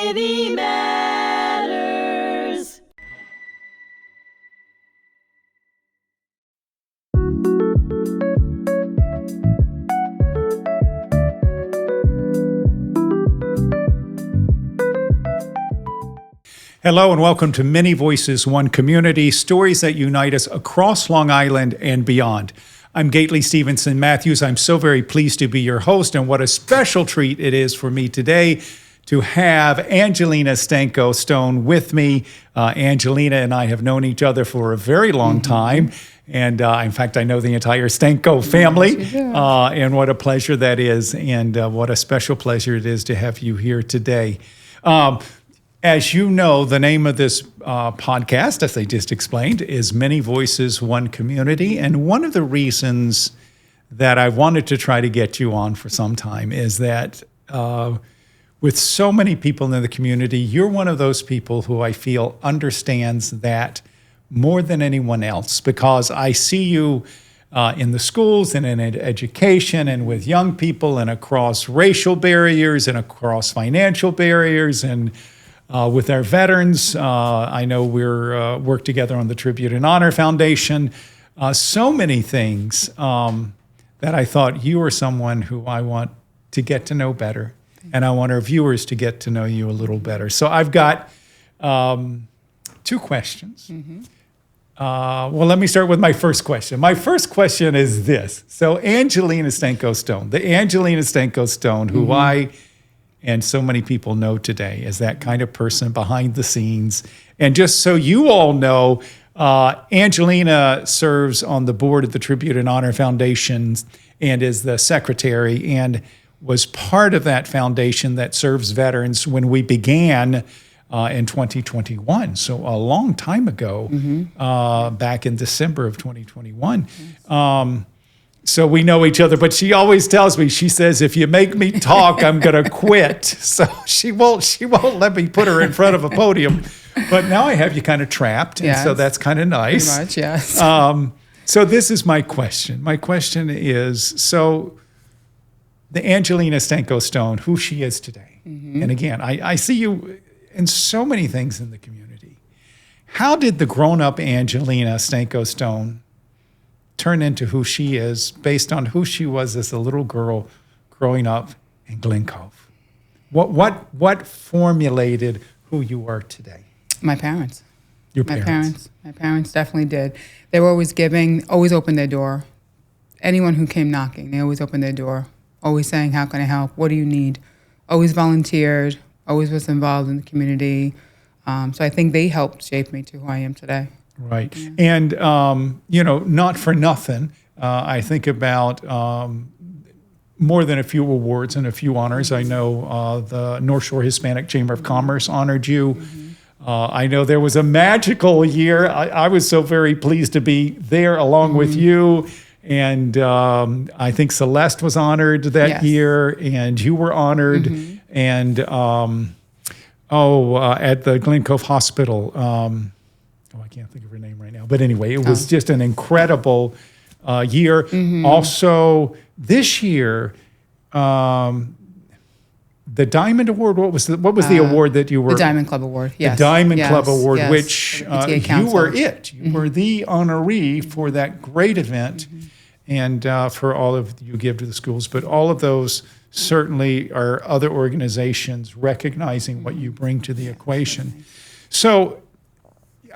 Community Matters. Hello and welcome to Many Voices, One Community, stories that unite us across Long Island and beyond. I'm Gaitley Stevenson-Mathews. I'm so very pleased to be your host, and what a special treat it is for me today to have Angelina Stanco Stone with me. Angelina and I have known each other for a very long time, and in fact, I know the entire Stanco family, and what a pleasure that is, and what a special pleasure it is to have you here today. As you know, the name of this podcast, as I just explained, is Many Voices, One Community. And one of the reasons that I wanted to try to get you on for some time is that with so many people in the community, you're one of those people who I feel understands that more than anyone else, because I see you in the schools and in education and with young people and across racial barriers and across financial barriers and with our veterans. I know we're work together on the Tribute and Honor Foundation. So many things that I thought you are someone who I want to get to know better, and I want our viewers to get to know you a little better. So I've got two questions. Well, let me start with my first question. My first question is this. So Angelina Stanco Stone, the Angelina Stanco Stone, who I and so many people know today as that kind of person behind the scenes. And just so you all know, Angelina serves on the board of the Tribute and Honor Foundation and is the secretary and was part of that foundation that serves veterans when we began in 2021. So a long time ago, back in December of 2021. So we know each other, but she always tells me, she says, if you make me talk, I'm going to quit. So she won't let me put her in front of a podium. But now I have you kind of trapped, and so that's kind of nice. Pretty much, yes. So this is my question. My question is, so the Angelina Stanco Stone, who she is today. And again, I see you in so many things in the community. How did the grown-up Angelina Stanco Stone turn into who she is based on who she was as a little girl growing up in Glen Cove? What formulated who you are today? My parents. Your parents? My parents definitely did. They were always giving, always opened their door. Anyone who came knocking, they always opened their door, always saying, how can I help? What do you need? Always volunteered, always was involved in the community. So I think they helped shape me to who I am today. Right. Yeah. And, not for nothing, I think about more than a few awards and a few honors. I know the North Shore Hispanic Chamber of Commerce honored you. I know there was a magical year. I was so very pleased to be there along with you. And I think Celeste was honored that year, and you were honored. And, at the Glen Cove Hospital, I can't think of her name right now. But anyway, it was just an incredible year. Also, this year, the Diamond Award, what was the award that you were? The Diamond Club Award, yes. The Diamond Club Award, which you were it. You were the honoree for that great event and for all of you give to the schools. But all of those certainly are other organizations recognizing what you bring to the equation. So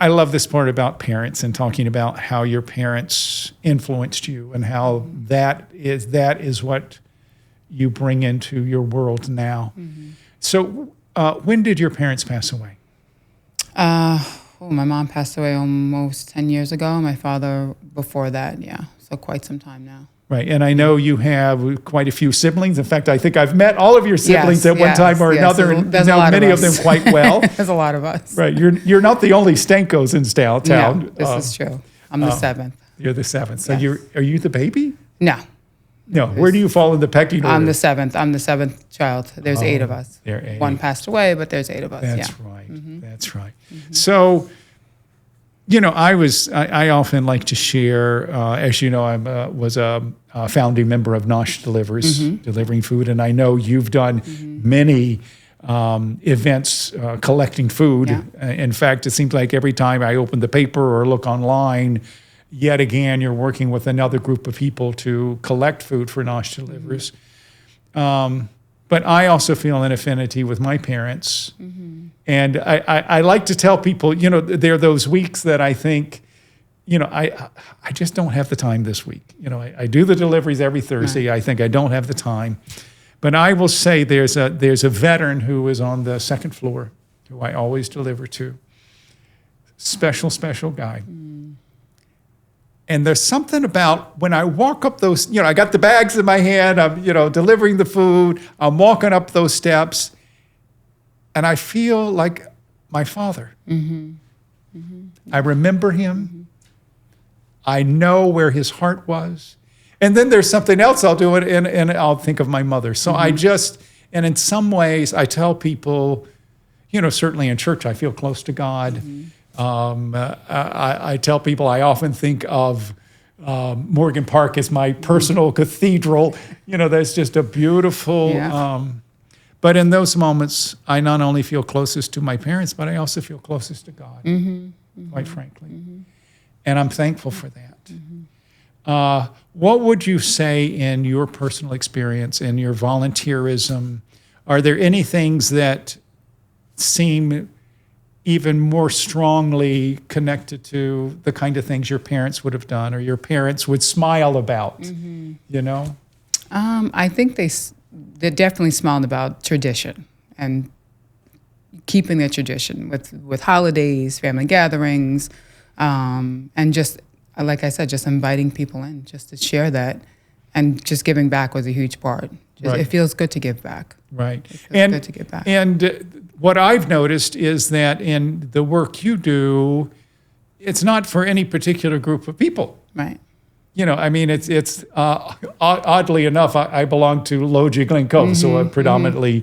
I love this part about parents and talking about how your parents influenced you and how that is what you bring into your world now. So when did your parents pass away? My mom passed away almost 10 years ago. My father before that, so quite some time now. Right, and I know you have quite a few siblings. In fact, I think I've met all of your siblings at one time or another, and know many of them quite well. There's a lot of us. Right, you're not the only Stankos in downtown. No, this is true. I'm the seventh. You're the seventh. So are you the baby? No. No. Where do you fall in the pecking order? I'm the seventh. I'm the seventh child. There's 8 of us. There are 8. One passed away, but there's 8 of us. That's right. That's right. So, I often like to share, as you know, I was a founding member of Nosh Delivers, delivering food, and I know you've done many events collecting food. Yeah. In fact, it seems like every time I open the paper or look online, yet again, you're working with another group of people to collect food for Nosh Delivers. But I also feel an affinity with my parents. And I like to tell people, there are those weeks that I think, I just don't have the time this week. I do the deliveries every Thursday. Right. I think I don't have the time. But I will say there's a veteran who is on the second floor who I always deliver to. Special guy. And there's something about when I walk up those, I got the bags in my hand, I'm, delivering the food, I'm walking up those steps, and I feel like my father. I remember him. I know where his heart was. And then there's something else I'll do it and I'll think of my mother. So and in some ways I tell people, certainly in church, I feel close to God. I tell people I often think of Morgan Park as my personal cathedral. That's just a beautiful, but in those moments, I not only feel closest to my parents, but I also feel closest to God, quite frankly. And I'm thankful for that. What would you say in your personal experience, in your volunteerism? Are there any things that seem even more strongly connected to the kind of things your parents would have done or your parents would smile about, I think they definitely smiled about tradition and keeping the tradition with holidays, family gatherings, and just, like I said, just inviting people in just to share that, and just giving back was a huge part. Right. It feels good to give back. Right. It feels good to give back. And what I've noticed is that in the work you do, it's not for any particular group of people. Right. It's oddly enough, I belong to Loggia Glen Cove, so a predominantly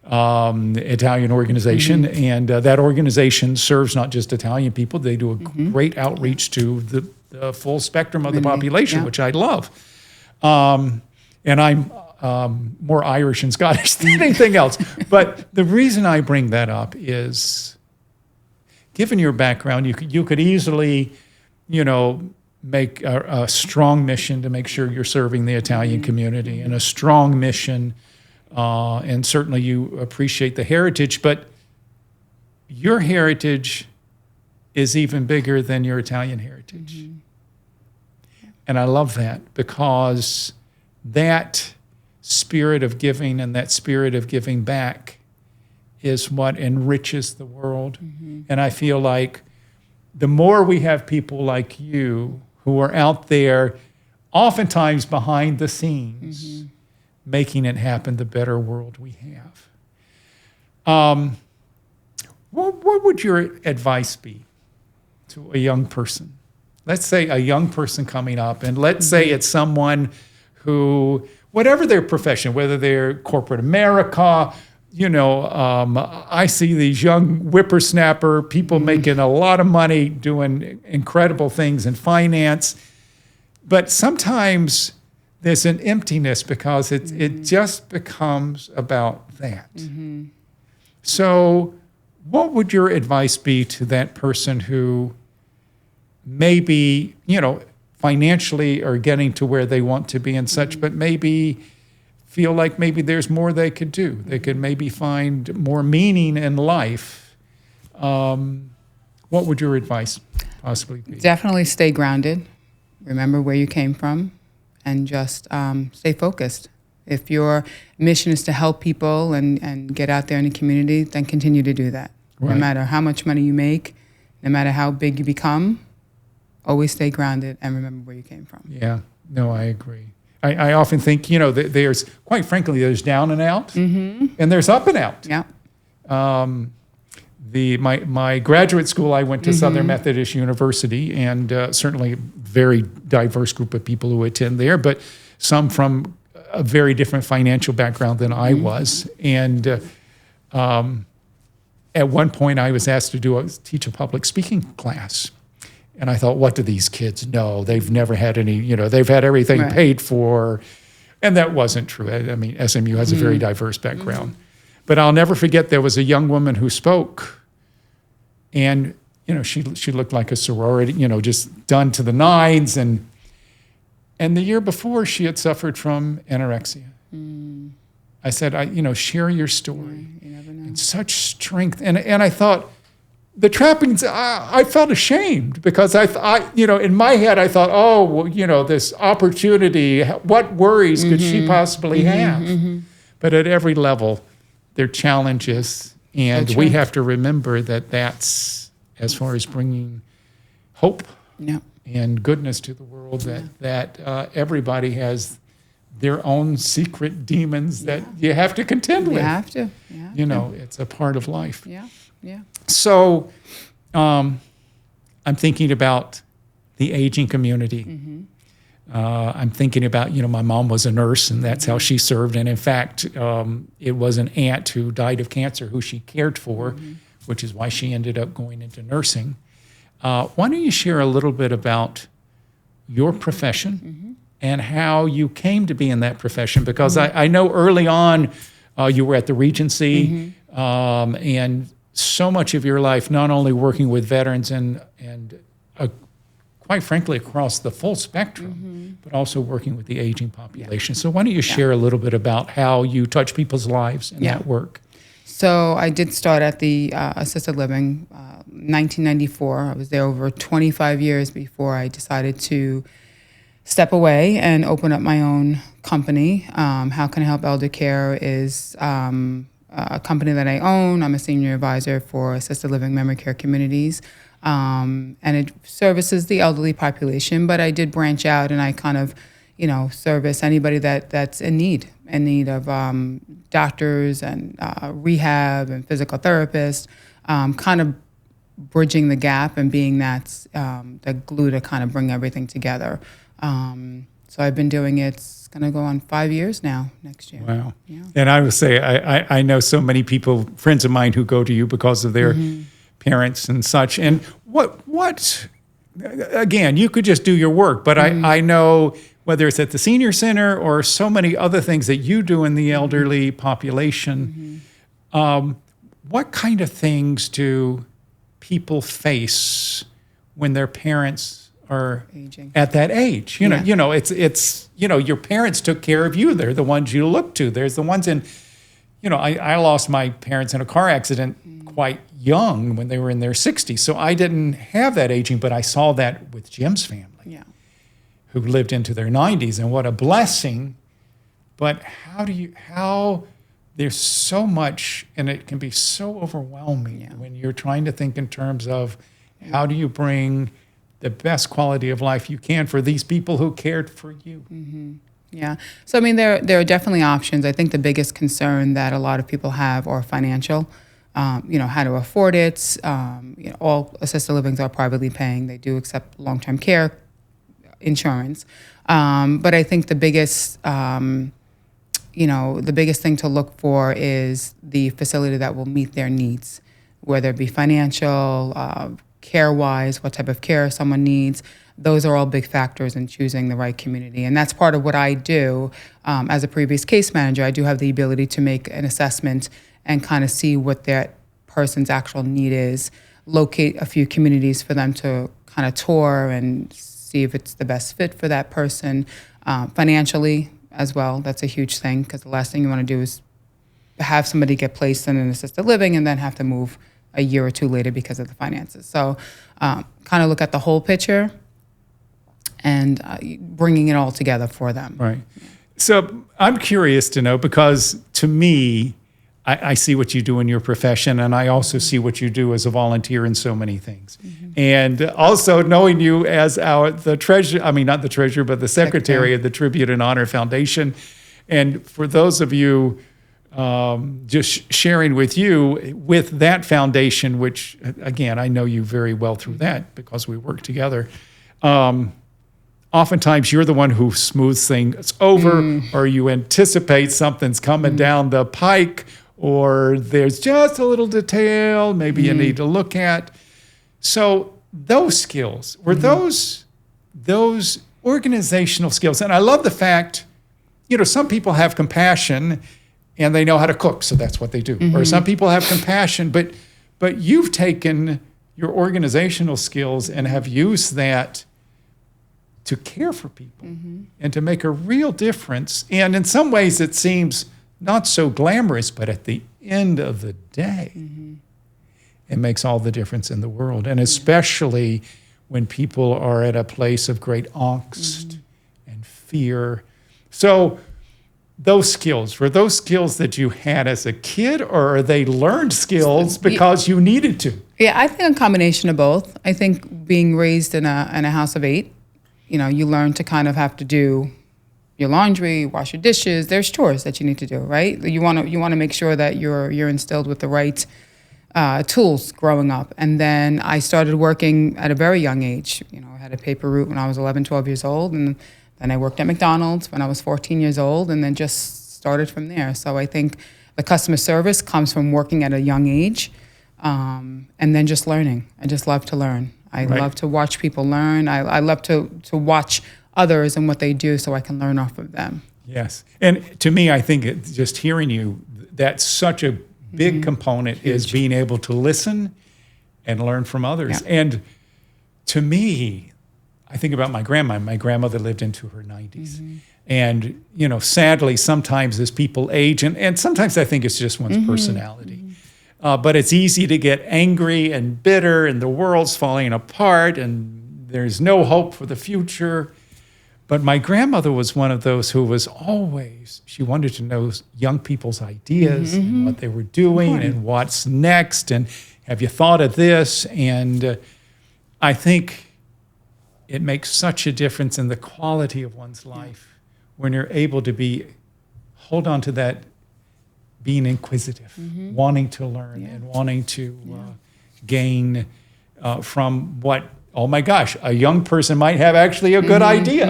Italian organization, and that organization serves not just Italian people. They do a great outreach to the full spectrum of the population, which I love. And I'm more Irish and Scottish than anything else. But the reason I bring that up is, given your background, you could easily, make a strong mission to make sure you're serving the Italian community, and a strong mission, and certainly you appreciate the heritage, but your heritage is even bigger than your Italian heritage. And I love that, because that spirit of giving and that spirit of giving back is what enriches the world. And I feel like the more we have people like you who are out there, oftentimes behind the scenes, making it happen, the better world we have. What would your advice be to a young person? Let's say a young person coming up, and let's say it's someone who, whatever their profession, whether they're corporate America, I see these young whippersnapper people making a lot of money doing incredible things in finance. But sometimes there's an emptiness because it just becomes about that. So what would your advice be to that person who maybe, financially are getting to where they want to be and such, but maybe feel like maybe there's more they could do. They could maybe find more meaning in life. What would your advice possibly be? Definitely stay grounded. Remember where you came from, and just stay focused. If your mission is to help people and get out there in the community, then continue to do that. Right. No matter how much money you make, no matter how big you become, always stay grounded and remember where you came from. Yeah, no, I agree. I often think, there's, quite frankly, there's down and out, and there's up and out. Yeah. My graduate school, I went to Southern Methodist University, and certainly a very diverse group of people who attend there, but some from a very different financial background than I was. And at one point, I was asked to teach a public speaking class. And I thought, what do these kids know? They've never had any, they've had everything paid for. And that wasn't true. I mean, SMU has a very diverse background. But I'll never forget, there was a young woman who spoke, and she looked like a sorority, just done to the nines, and the year before she had suffered from anorexia. I said, share your story. You never know. And such strength, and I thought, the trappings, I felt ashamed because I in my head, I thought, oh, well, this opportunity, what worries could she possibly have? But at every level, there are challenges, and we have to remember that that's, as far as bringing hope and goodness to the world, that everybody has their own secret demons that you have to contend with. You have to. It's a part of life. Yeah. So I'm thinking about the aging community. I'm thinking about, my mom was a nurse, and that's how she served. And in fact, it was an aunt who died of cancer who she cared for, which is why she ended up going into nursing. Why don't you share a little bit about your profession and how you came to be in that profession? Because I know early on you were at the Regency, and so much of your life, not only working with veterans and quite frankly, across the full spectrum, but also working with the aging population. So why don't you share a little bit about how you touch people's lives in that work? So I did start at the assisted living 1994. I was there over 25 years before I decided to step away and open up my own company. How Can I Help Elder Care is a company that I own. I'm a senior advisor for assisted living memory care communities. And it services the elderly population, but I did branch out, and I kind of, service anybody that's in need of doctors and rehab and physical therapists, kind of bridging the gap and being that the glue to kind of bring everything together. So I've been doing it. It's going to go on 5 years now next year. Wow. Yeah. And I would say I know so many people, friends of mine, who go to you because of their parents and such. And what again, you could just do your work, but I know whether it's at the senior center or so many other things that you do in the elderly population, what kind of things do people face when their parents are aging at that age? It's your parents took care of you. They're the ones you look to. There's the ones in, I lost my parents in a car accident quite young when they were in their 60s. So I didn't have that aging, but I saw that with Jim's family, who lived into their 90s, and what a blessing. But how there's so much, and it can be so overwhelming when you're trying to think in terms of how do you bring the best quality of life you can for these people who cared for you. Yeah. So, I mean, there are definitely options. I think the biggest concern that a lot of people have are financial, how to afford it. All assisted livings are privately paying. They do accept long-term care insurance. But I think the biggest, the biggest thing to look for is the facility that will meet their needs, whether it be financial, care-wise, what type of care someone needs. Those are all big factors in choosing the right community. And that's part of what I do. As a previous case manager, I do have the ability to make an assessment and kind of see what that person's actual need is, locate a few communities for them to kind of tour and see if it's the best fit for that person. Financially as well, that's a huge thing, because the last thing you want to do is have somebody get placed in an assisted living and then have to move a year or two later because of the finances. So kind of look at the whole picture and bringing it all together for them. Right. So I'm curious to know, because to me, I see what you do in your profession, and I also see what you do as a volunteer in so many things. And also knowing you as the secretary of the Tribute and Honor Foundation. And for those of you, just sharing with you, with that foundation, which again, I know you very well through that because we work together. Oftentimes you're the one who smooths things over, or you anticipate something's coming down the pike, or there's just a little detail maybe you need to look at. So those skills, were those organizational skills. And I love the fact, some people have compassion and they know how to cook, so that's what they do. Or some people have compassion, but you've taken your organizational skills and have used that to care for people and to make a real difference. And in some ways it seems not so glamorous, but at the end of the day, it makes all the difference in the world. And especially when people are at a place of great angst and fear. So those skills, were those skills that you had as a kid, or are they learned skills because you needed to? Yeah, I think a combination of both. I think being raised in a house of 8, you learn to kind of have to do your laundry, wash your dishes. There's chores that you need to do, right? You want to make sure that you're instilled with the right tools growing up. And then I started working at a very young age. I had a paper route when I was 11, 12 years old, and then I worked at McDonald's when I was 14 years old, and then just started from there. So I think the customer service comes from working at a young age, and then just learning. I just love to learn. I love to watch people learn. I love to watch others and what they do so I can learn off of them. Yes. And to me, I think just hearing you, that's such a big component is being able to listen and learn from others. Yeah. And to me, I think about my grandma. My grandmother lived into her 90s. And, sadly, sometimes as people age, and sometimes I think it's just one's personality, but it's easy to get angry and bitter, and the world's falling apart, and there's no hope for the future. But my grandmother was one of those who was always, she wanted to know young people's ideas and what they were doing and what's next, and have you thought of this? And I think it makes such a difference in the quality of one's life when you're able to hold on to that, being inquisitive, wanting to learn and wanting to gain from what, oh my gosh, a young person might have actually a good idea.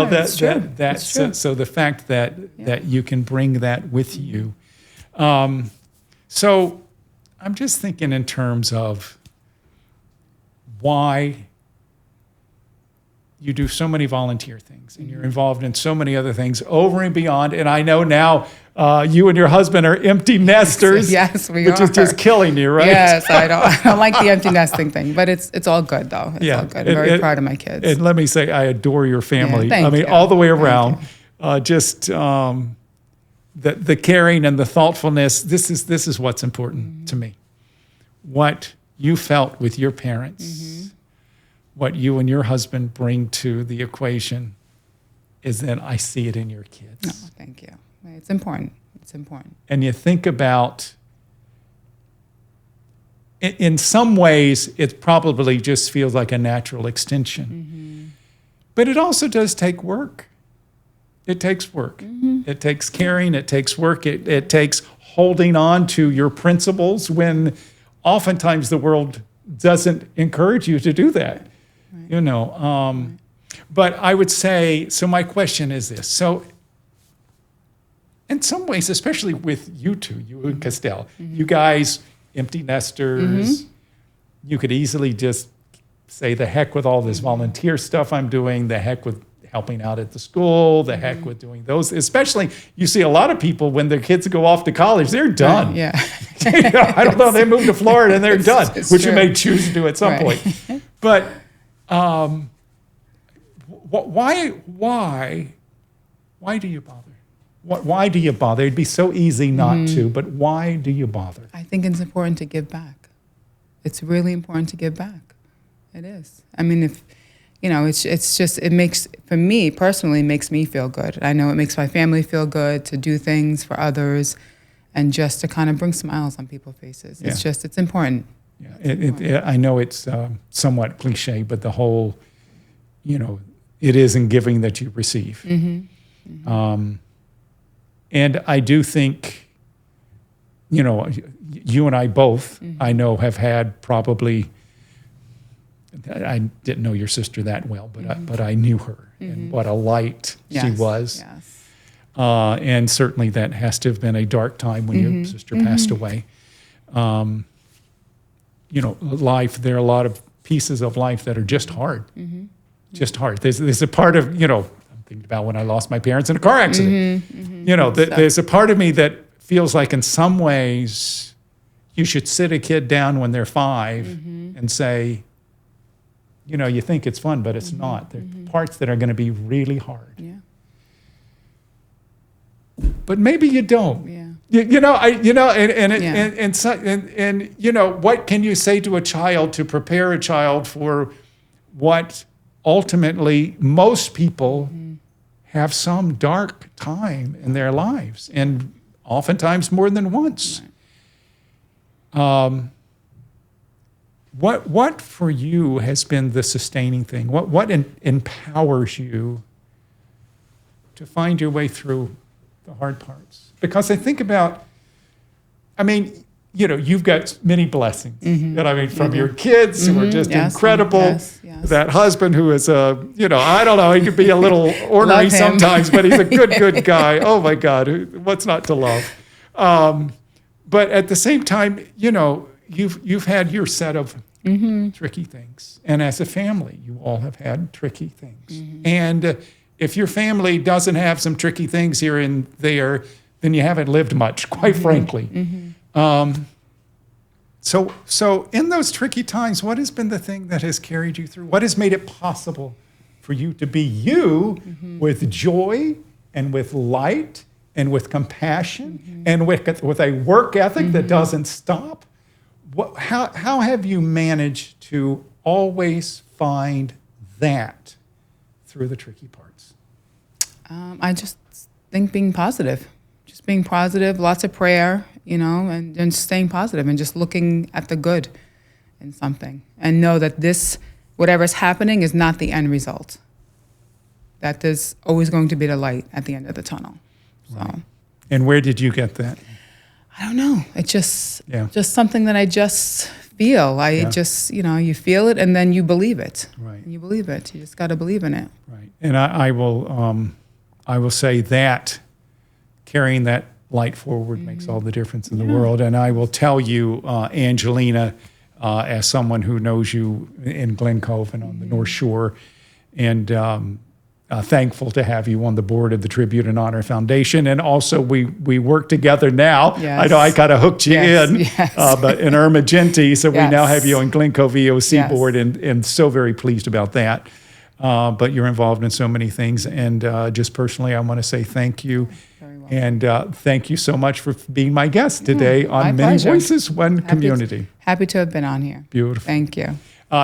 That's true. That's true. So the fact that you can bring that with you. So I'm just thinking in terms of why you do so many volunteer things, and you're involved in so many other things over and beyond. And I know now you and your husband are empty nesters. Yes, we are. Which is just killing you, right? Yes, I don't like the empty nesting thing, but it's all good though. It's all good. I'm very proud of my kids. And let me say, I adore your family. Thank you. All the way around. The caring and the thoughtfulness. This is what's important to me. What you felt with your parents, what you and your husband bring to the equation, is that I see it in your kids. Oh, thank you. It's important. It's important. And you think about, in some ways, it probably just feels like a natural extension. But it also does take work. It takes work. It takes caring. It takes work. It takes holding on to your principles when oftentimes the world doesn't encourage you to do that. But I would say, so my question is this. So in some ways, especially with you two, you and Castell, you guys, empty nesters, you could easily just say, the heck with all this volunteer stuff I'm doing, the heck with helping out at the school, the heck with doing those. Especially, you see a lot of people when their kids go off to college, they're done. I don't know, they move to Florida and they're done, which you may choose to do at some point. But why do you bother? Why do you bother? It'd be so easy not to, but why do you bother? I think it's important to give back. It's really important to give back. It is. I mean, it makes, for me personally, it makes me feel good. I know it makes my family feel good to do things for others and just to kind of bring smiles on people's faces. It's important. I know it's somewhat cliche, but the whole, it is in giving that you receive. And I do think, you and I both, I know, have had probably, I didn't know your sister that well, but I knew her and what a light she was. And certainly that has to have been a dark time when your sister passed away. Life, there are a lot of pieces of life that are just hard. Just hard. There's a part of, I'm thinking about when I lost my parents in a car accident. There's a part of me that feels like in some ways you should sit a kid down when they're 5 and say, you think it's fun, but it's not. There are parts that are going to be really hard. Yeah. But maybe you don't. Yeah. What can you say to a child to prepare a child for what ultimately most people have some dark time in their lives, and oftentimes more than once. Right. What for you has been the sustaining thing? What empowers you to find your way through the hard parts? Because I think about, you've got many blessings. From your kids who are just incredible. Yes. That husband who is I don't know, he could be a little ornery sometimes, but he's a good guy. Oh my God, what's not to love? But at the same time, you've had your set of tricky things. And as a family, you all have had tricky things. And if your family doesn't have some tricky things here and there, then you haven't lived much, quite frankly. So in those tricky times, what has been the thing that has carried you through? What has made it possible for you to be you with joy and with light and with compassion and with a work ethic that doesn't stop? How have you managed to always find that through the tricky parts? I just think being positive. Just being positive, lots of prayer, and staying positive and just looking at the good in something and know that whatever's happening is not the end result. That there's always going to be the light at the end of the tunnel. So, right. And where did you get that? I don't know. It's just something that I just feel. You feel it and then you believe it. Right. And you believe it. You just got to believe in it. Right. And I will say that carrying that light forward makes all the difference in the world. And I will tell you, Angelina, as someone who knows you in Glen Cove and on the North Shore, and thankful to have you on the board of the Tribute and Honor Foundation. And also we work together now. Yes. I know I kind of hooked you in, but in Irma Genti, so we now have you on Glen Cove EOC board, and so very pleased about that. But you're involved in so many things. And just personally, I want to say thank you. And thank you so much for being my guest today on Many Voices, One Community. Happy to have been on here. Beautiful. Thank you.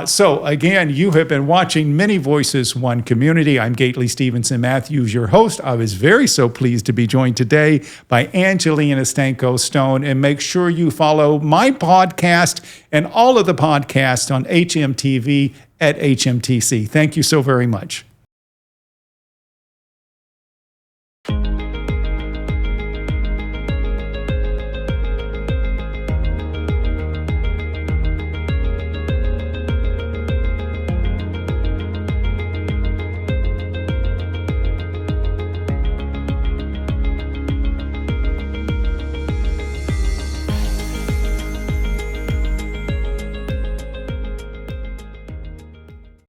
So again, you have been watching Many Voices, One Community. I'm Gaitley Stevenson-Mathews, your host. I was so pleased to be joined today by Angelina Stanco Stone. And make sure you follow my podcast and all of the podcasts on hmTV at hmTC. Thank you so very much.